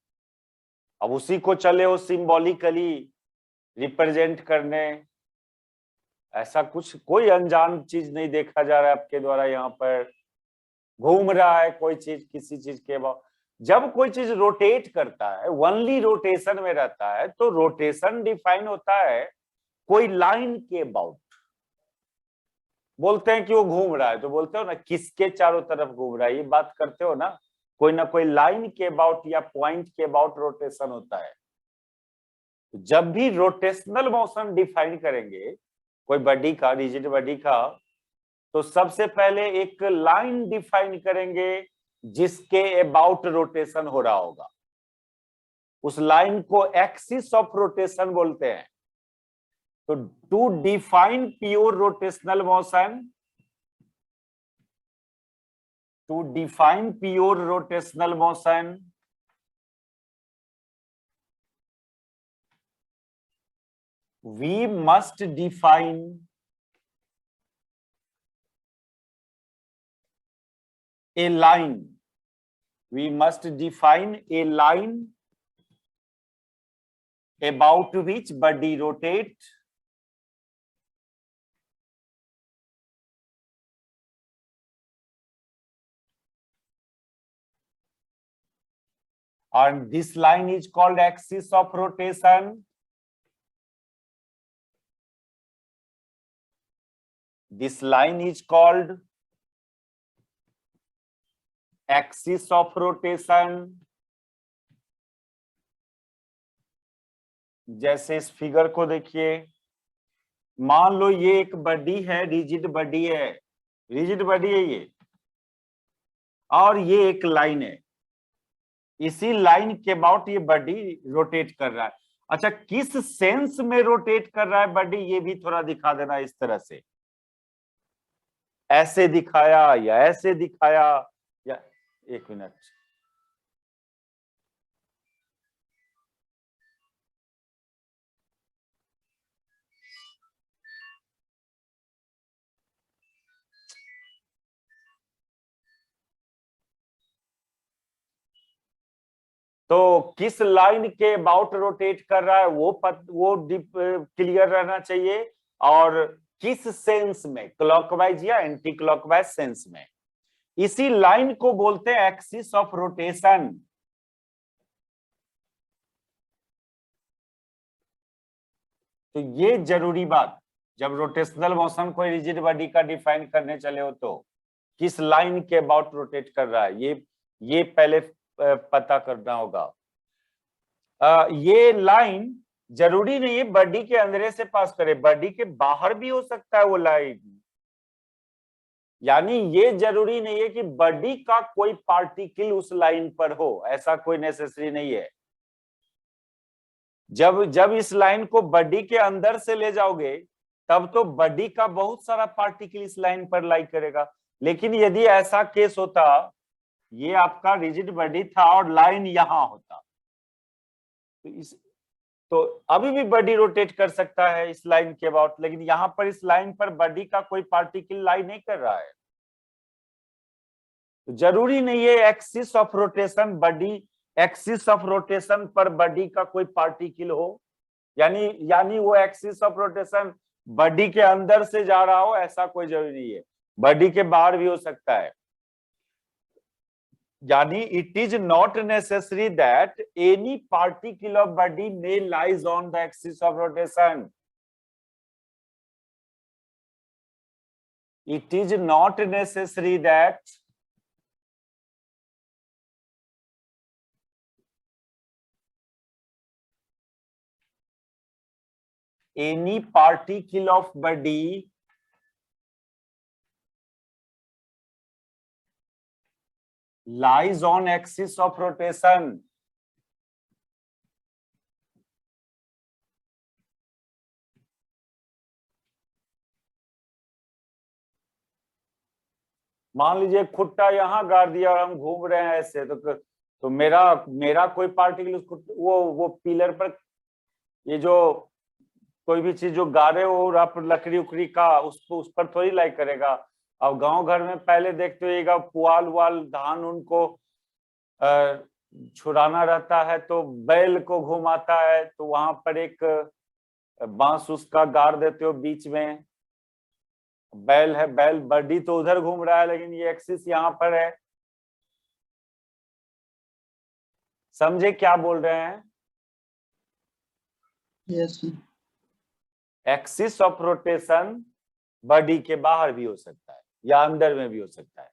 अब उसी को चले हो सिंबॉलिकली रिप्रेजेंट करने। ऐसा कुछ कोई अनजान चीज नहीं देखा जा रहा है आपके द्वारा। यहाँ पर घूम रहा है कोई चीज किसी चीज के बाद। जब कोई चीज रोटेट करता है, ओनली रोटेशन में रहता है, तो रोटेशन डिफाइन होता है कोई लाइन के अबाउट। बोलते हैं कि वो घूम रहा है, तो बोलते हो ना किसके चारों तरफ घूम रहा है, ये बात करते हो ना कोई लाइन के अबाउट या पॉइंट के अबाउट रोटेशन होता है। तो जब भी रोटेशनल मोशन डिफाइन करेंगे कोई बॉडी का, रिजिड बॉडी का, तो सबसे पहले एक लाइन डिफाइन करेंगे जिसके अबाउट रोटेशन हो रहा होगा। उस लाइन को एक्सिस ऑफ रोटेशन बोलते हैं। तो to define pure rotational motion, to define pure rotational motion, we must define a line. We must define a line about which body rotate and this line is called axis of rotation. This line is called axis of rotation. जैसे इस figure को देखिए, मान लो ये एक body है, rigid body है, rigid body है ये, और ये एक लाइन है। इसी लाइन के अबाउट ये बॉडी रोटेट कर रहा है। अच्छा, किस सेंस में रोटेट कर रहा है बॉडी, ये भी थोड़ा दिखा देना। इस तरह से ऐसे दिखाया या ऐसे दिखाया, या एक मिनट, तो किस लाइन के अबाउट रोटेट कर रहा है वो क्लियर रहना चाहिए, और किस सेंस में, क्लॉकवाइज या एंटी क्लॉकवाइज सेंस में। इसी लाइन को बोलते हैं एक्सिस ऑफ रोटेशन। तो ये जरूरी बात, जब रोटेशनल मोशन कोई रिजिड बॉडी का डिफाइन करने चले हो तो किस लाइन के अबाउट रोटेट कर रहा है, ये पहले पता करना होगा। ये लाइन जरूरी नहीं है बॉडी के अंदर से पास करे, बॉडी के बाहर भी हो सकता है वो लाइन। यानी ये जरूरी नहीं है कि बॉडी का कोई पार्टिकल उस लाइन पर हो, ऐसा कोई नेसेसरी नहीं है। जब इस लाइन को बॉडी के अंदर से ले जाओगे तब तो बॉडी का बहुत सारा पार्टिकल इस लाइन पर लाई करेगा। लेकिन यदि ऐसा केस होता, ये आपका रिजिड बॉडी था और लाइन यहां होता, तो अभी भी बॉडी रोटेट कर सकता है इस लाइन के अबाउट, लेकिन यहां पर इस लाइन पर बॉडी का कोई पार्टिकल लाई नहीं कर रहा है। तो जरूरी नहीं है axis of rotation, body axis of rotation पर बॉडी का कोई पार्टिकल हो, यानी वो एक्सिस ऑफ रोटेशन बॉडी के अंदर से जा रहा हो, ऐसा कोई जरूरी नहीं है, बॉडी के बाहर भी हो सकता है। यानी it is not necessary that any particle of body may lies on the axis of rotation. It is not necessary that any particle of body lies on axis of rotation. मान लीजिए खुट्टा यहाँ गाड़ दिया और हम घूम रहे हैं ऐसे, तो मेरा कोई पार्टिकल वो पिलर पर, ये जो कोई भी चीज जो गाड़े हो और आप लकड़ी उकड़ी का उस पर थोड़ी लाइक करेगा। अब गांव घर में पहले देखते होइएगा पुआल वाल धान उनको छुड़ाना रहता है तो बैल को घुमाता है, तो वहां पर एक बांस उसका गाड़ देते हो बीच में, बैल है, बैल बड्डी तो उधर घूम रहा है लेकिन ये एक्सिस यहाँ पर है। समझे क्या बोल रहे हैं? Yes sir. Axis of rotation body के बाहर भी हो सकता है या अंदर में भी हो सकता है।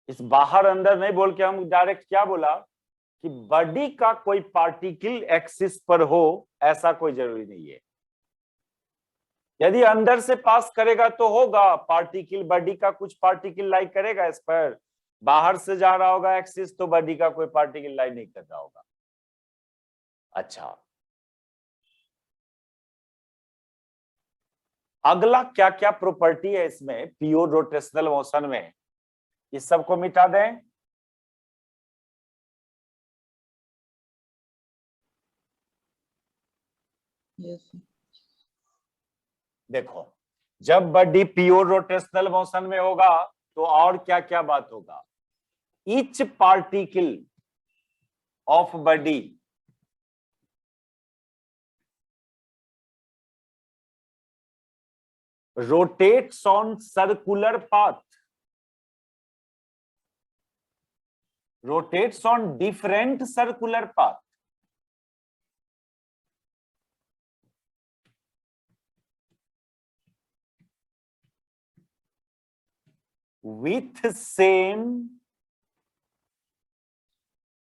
इस बाहर अंदर नहीं बोल के हम डायरेक्ट क्या बोला कि बॉडी का कोई पार्टिकल एक्सिस पर हो, ऐसा कोई जरूरी नहीं है। यदि अंदर से पास करेगा तो होगा पार्टिकल, बॉडी का कुछ पार्टिकल लाई करेगा इस पर। बाहर से जा रहा होगा एक्सिस तो बॉडी का कोई पार्टिकल लाई नहीं कर रहा होगा। अच्छा, अगला क्या क्या प्रॉपर्टी है इसमें प्योर रोटेशनल मोशन में, इस सबको मिटा दें। Yes sir. देखो, जब बॉडी प्योर रोटेशनल मोशन में होगा तो और क्या क्या बात होगा। Each particle of body rotates on circular path, rotates on different circular path. With same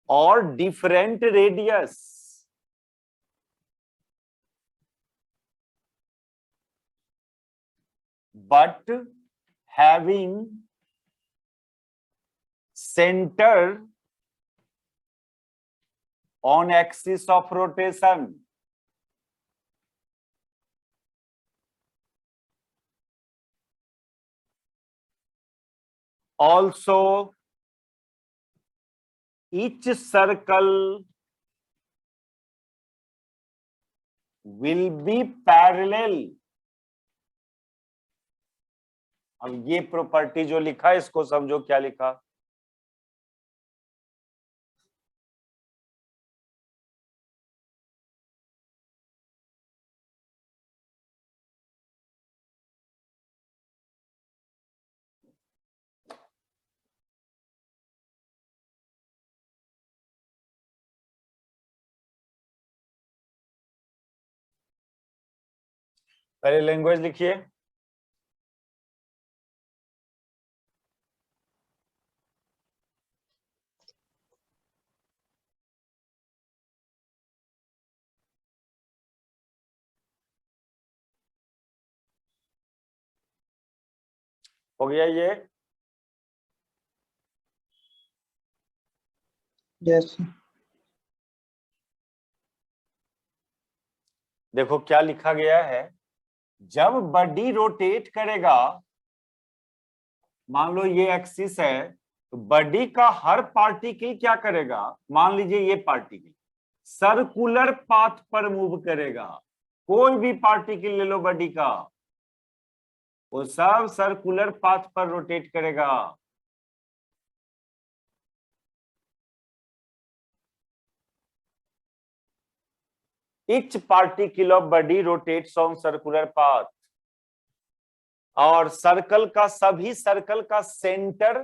or different radius. But having center on axis of rotation. Also, each circle will be parallel. अब ये property जो लिखा है इसको समझो क्या लिखा। पहले लैंग्वेज लिखिए। हो गया ये? Yes sir. देखो क्या लिखा गया है, जब बॉडी रोटेट करेगा, मान लो ये एक्सिस है, तो बॉडी का हर पार्टिकल क्या करेगा, मान लीजिए ये पार्टिकल सर्कुलर पाथ पर मूव करेगा। कोई भी पार्टिकल ले लो बॉडी का, वो सब सर्कुलर पाथ पर रोटेट करेगा। Each particle of body rotates on circular path. और सर्कल का, सभी सर्कल का सेंटर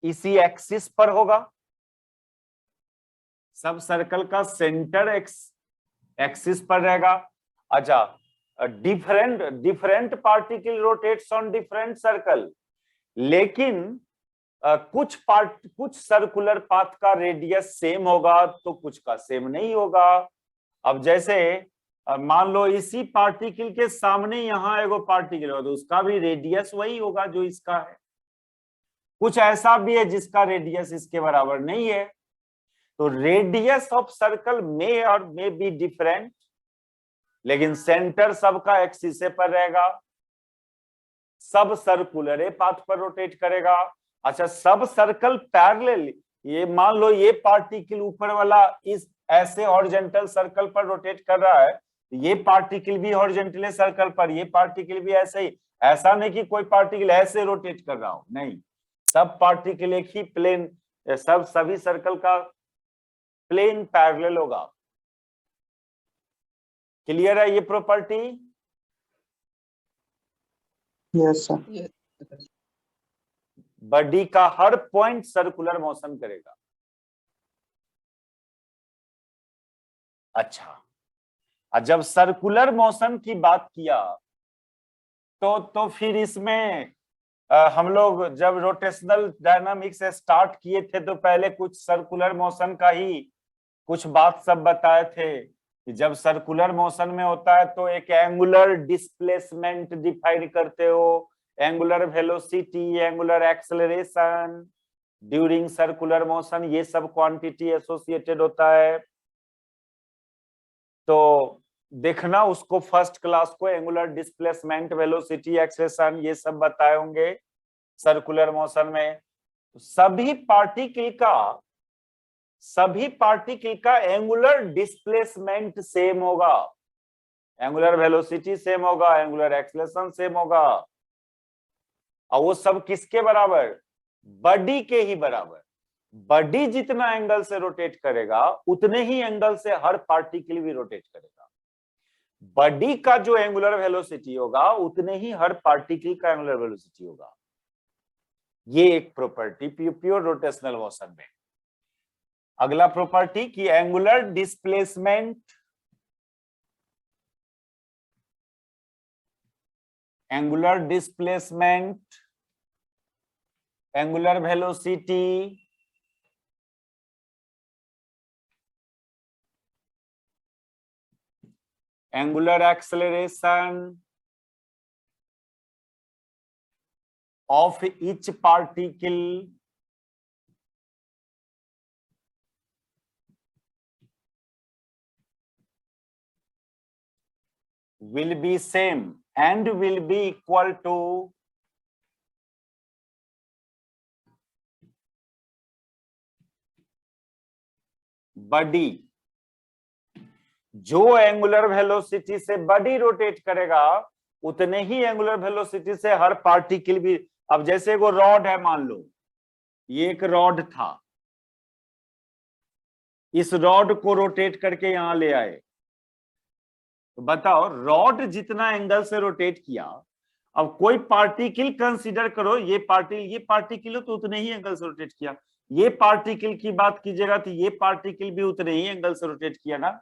इसी एक्सिस पर होगा। सब सर्कल का सेंटर एक्सिस पर रहेगा। अच्छा, different particle rotates on different circle, लेकिन कुछ सर्कुलर पाथ का रेडियस सेम होगा तो कुछ का सेम नहीं होगा। अब जैसे मान लो इसी पार्टिकल के सामने यहाँ एगो पार्टिकल हो तो उसका भी रेडियस वही होगा जो इसका है। कुछ ऐसा भी है जिसका रेडियस इसके बराबर नहीं है, तो radius of circle may be different, लेकिन सेंटर सबका एक्सिस पर रहेगा। सब सर्कुलर पाथ पर रोटेट करेगा अच्छा, सब सर्कल पैरेलल, ये मान लो ये पार्टिकल ऊपर वाला इस ऐसे हॉरिजॉन्टल सर्कल पर रोटेट कर रहा है, ये पार्टिकल भी हॉरिजॉन्टल सर्कल पर, ये पार्टिकल भी ऐसे ही। ऐसा नहीं कि कोई पार्टिकल ऐसे रोटेट कर रहा हो, नहीं, सब पार्टिकल एक ही प्लेन, सभी सर्कल का प्लेन पैरेलल होगा। क्लियर है ये प्रॉपर्टी? Yes, sir. बॉडी का हर पॉइंट सर्कुलर मोशन करेगा। अच्छा, और जब सर्कुलर मोशन की बात किया तो फिर इसमें हम लोग जब रोटेशनल डायनामिक्स स्टार्ट किए थे तो पहले कुछ सर्कुलर मोशन का ही कुछ बात सब बताए थे कि जब सर्कुलर मोशन में होता है तो एक एंगुलर डिस्प्लेसमेंट डिफाइन करते हो, angular velocity, angular acceleration during circular motion, ये सब क्वांटिटी एसोसिएटेड होता है। तो देखना उसको फर्स्ट क्लास को, एंगुलर डिस्प्लेसमेंट, वेलोसिटी, एक्सेलरेशन ये सब बताए होंगे सर्कुलर मोशन में। सभी पार्टिकल का एंगुलर डिस्प्लेसमेंट सेम होगा, एंगुलर वेलोसिटी सेम होगा, एंगुलर एक्सेलरेशन सेम होगा, और वो सब किसके बराबर? बॉडी के ही बराबर। बॉडी जितना एंगल से रोटेट करेगा उतने ही एंगल से हर पार्टिकल भी रोटेट करेगा। बॉडी का जो एंगुलर वेलोसिटी होगा उतने ही हर पार्टिकल का एंगुलर वेलोसिटी होगा। ये एक प्रॉपर्टी प्योर रोटेशनल मोशन में। अगला प्रॉपर्टी की angular displacement, angular velocity, angular acceleration of each particle will be same and will be equal to body। जो एंगुलर वेलोसिटी से बॉडी रोटेट करेगा उतने ही एंगुलर वेलोसिटी से हर पार्टिकल भी। अब जैसे वो रॉड है, मान लो ये एक रॉड था, इस रॉड को रोटेट करके यहां ले आए, तो बताओ रॉड जितना एंगल से रोटेट किया, अब कोई पार्टिकल कंसीडर करो, ये पार्टिकल हो तो उतने ही एंगल से रोटेट किया, ये पार्टिकल की बात कीजिएगा तो ये पार्टिकल भी उतने ही एंगल से रोटेट किया ना।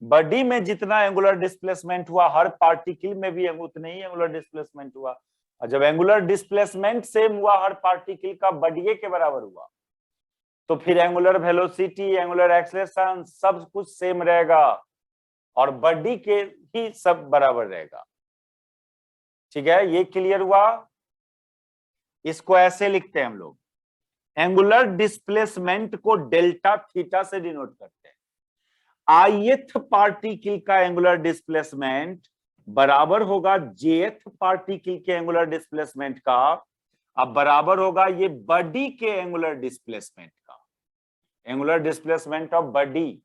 बॉडी में जितना एंगुलर डिस्प्लेसमेंट हुआ हर पार्टिकल में भी उतने ही एंगुलर डिस्प्लेसमेंट हुआ, और जब एंगुलर डिस्प्लेसमेंट सेम हुआ हर पार्टिकल का, बॉडी के बराबर हुआ, तो फिर एंगुलर वेलोसिटी, एंगुलर एक्सेलरेशन सब कुछ सेम रहेगा और बॉडी के ही सब बराबर रहेगा। ठीक है, ये क्लियर हुआ? इसको ऐसे लिखते हैं हम लोग, एंगुलर डिस्प्लेसमेंट को डेल्टा थीटा से डिनोट करते हैं। ith पार्टिकल का एंगुलर डिस्प्लेसमेंट बराबर होगा jth पार्टिकल के एंगुलर डिस्प्लेसमेंट का, अब बराबर होगा ये बॉडी के एंगुलर डिस्प्लेसमेंट का, angular displacement of body.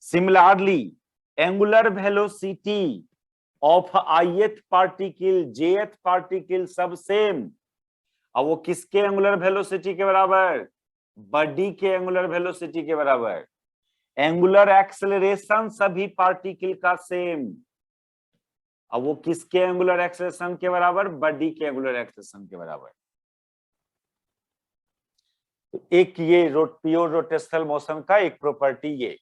Similarly angular velocity of ith particle, jth particle सब सेम, अब वो किसके एंगुलर वेलोसिटी के बराबर? बॉडी के एंगुलर वेलोसिटी के बराबर। एंगुलर एक्सेलरेशन सभी पार्टिकल का सेम, अब वो किसके एंगुलर एक्सेलरेशन के बराबर? बॉडी के एंगुलर एक्सेलरेशन के बराबर। तो एक ये प्योर रोटेशनल मोशन का एक प्रॉपर्टी ये।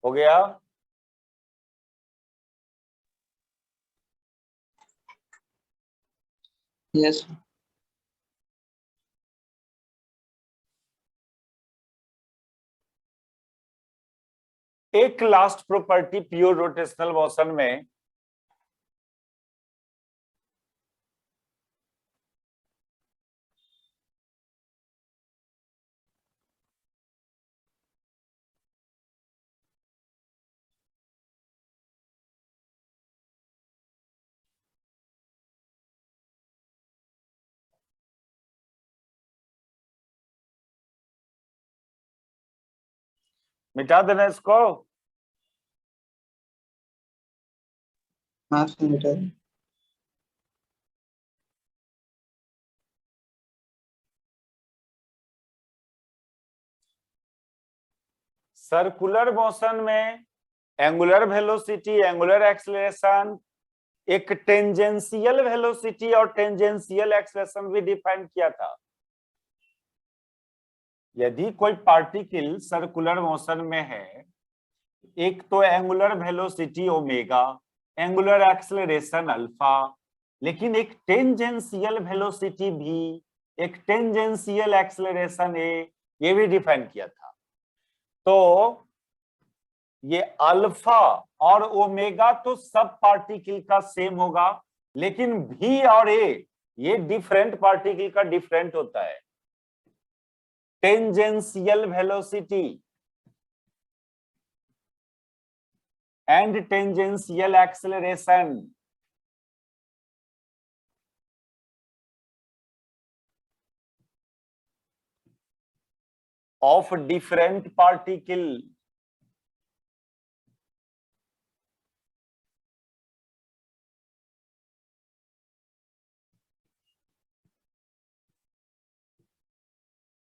हो गया? Yes. एक last property pure rotational motion में, मिटा देना इसको। हाँ सर बेटा। सर्कुलर मोशन में एंगुलर वेलोसिटी, एंगुलर एक्सेलरेशन, एक टेंजेंशियल वेलोसिटी और टेंजेंशियल एक्सेलरेशन भी डिफाइन किया था। यदि कोई पार्टिकल सर्कुलर मोशन में है, एक तो angular velocity omega, angular acceleration alpha, लेकिन एक टेंजेंशियल वेलोसिटी भी, एक टेंजेंशियल एक्सेलरेशन ए, ये भी डिफाइन किया था। तो ये अल्फा और ओमेगा तो सब पार्टिकल का सेम होगा, लेकिन भी और ए ये डिफरेंट पार्टिकल का डिफरेंट होता है। Tangential velocity and tangential acceleration of different particle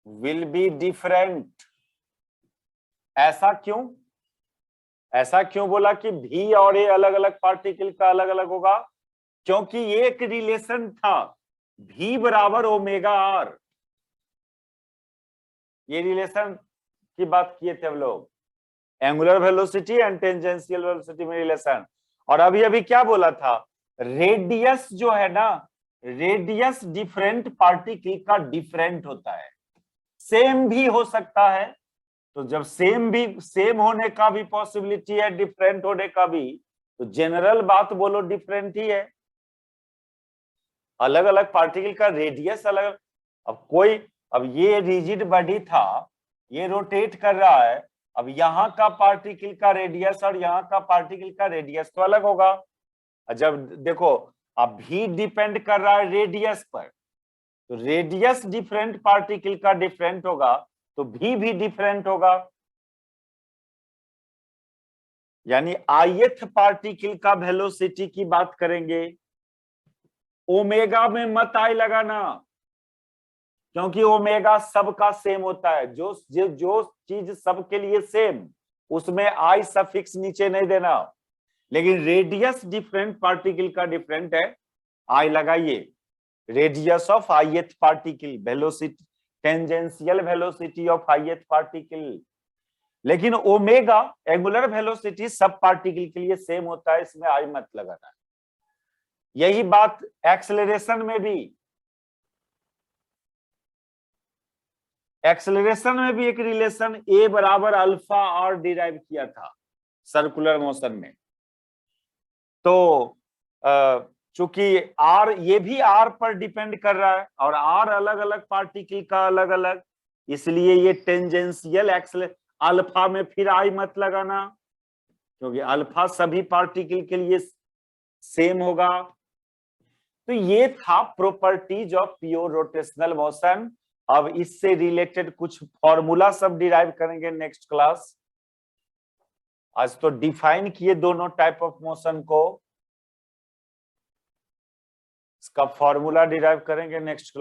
will be different। ऐसा क्यों? ऐसा क्यों बोला कि भी और ए अलग अलग पार्टिकल का अलग अलग होगा? क्योंकि एक रिलेशन था भी बराबर ओमेगा आर, ये रिलेशन की बात किए थे हम लोग, angular velocity and tangential velocity में रिलेशन। और अभी अभी क्या बोला था, रेडियस जो है ना, रेडियस डिफरेंट पार्टिकल का डिफरेंट होता है, सेम भी हो सकता है। तो जब सेम होने का भी पॉसिबिलिटी है, डिफरेंट होने का भी, तो जनरल बात बोलो डिफरेंट ही है। अलग अलग पार्टिकल का रेडियस अलग। अब ये रिजिड बॉडी था, ये रोटेट कर रहा है, अब यहाँ का पार्टिकल का रेडियस और यहाँ का पार्टिकल का रेडियस तो अलग होगा। जब देखो अब भी डिपेंड कर रहा है रेडियस पर, तो रेडियस डिफरेंट पार्टिकल का डिफरेंट होगा, तो भी डिफरेंट होगा। यानी ith पार्टिकल का वेलोसिटी की बात करेंगे, ओमेगा में मत आई लगाना, क्योंकि ओमेगा सबका सेम होता है। जो चीज सबके लिए सेम, उसमें आई सफिक्स नीचे नहीं देना। लेकिन रेडियस डिफरेंट पार्टिकल का डिफरेंट है, आई लगाइए। Radius of ith particle, velocity, tangential velocity of ith particle. लेकिन ओमेगा एंगुलर वेलोसिटी सब पार्टिकल के लिए सेम होता है, इसमें आई मत लगाना। यही बात एक्सेलरेशन में भी, एक्सेलरेशन में भी एक रिलेशन ए बराबर अल्फा आर डिराइव किया था सर्कुलर मोशन में। तो चूंकि आर, ये भी आर पर डिपेंड कर रहा है, और आर अलग अलग पार्टिकल का अलग अलग, इसलिए ये टेंजेंशियल एक्सेलरेशन अल्फा में फिर आई मत लगाना, क्योंकि अल्फा सभी पार्टिकल के लिए सेम होगा। तो ये था properties of pure rotational motion. अब इससे रिलेटेड कुछ फॉर्मूला सब डिराइव करेंगे नेक्स्ट क्लास। आज तो डिफाइन किए दोनों टाइप ऑफ मोशन को, इसका फॉर्मूला डिराइव करेंगे नेक्स्ट क्लास।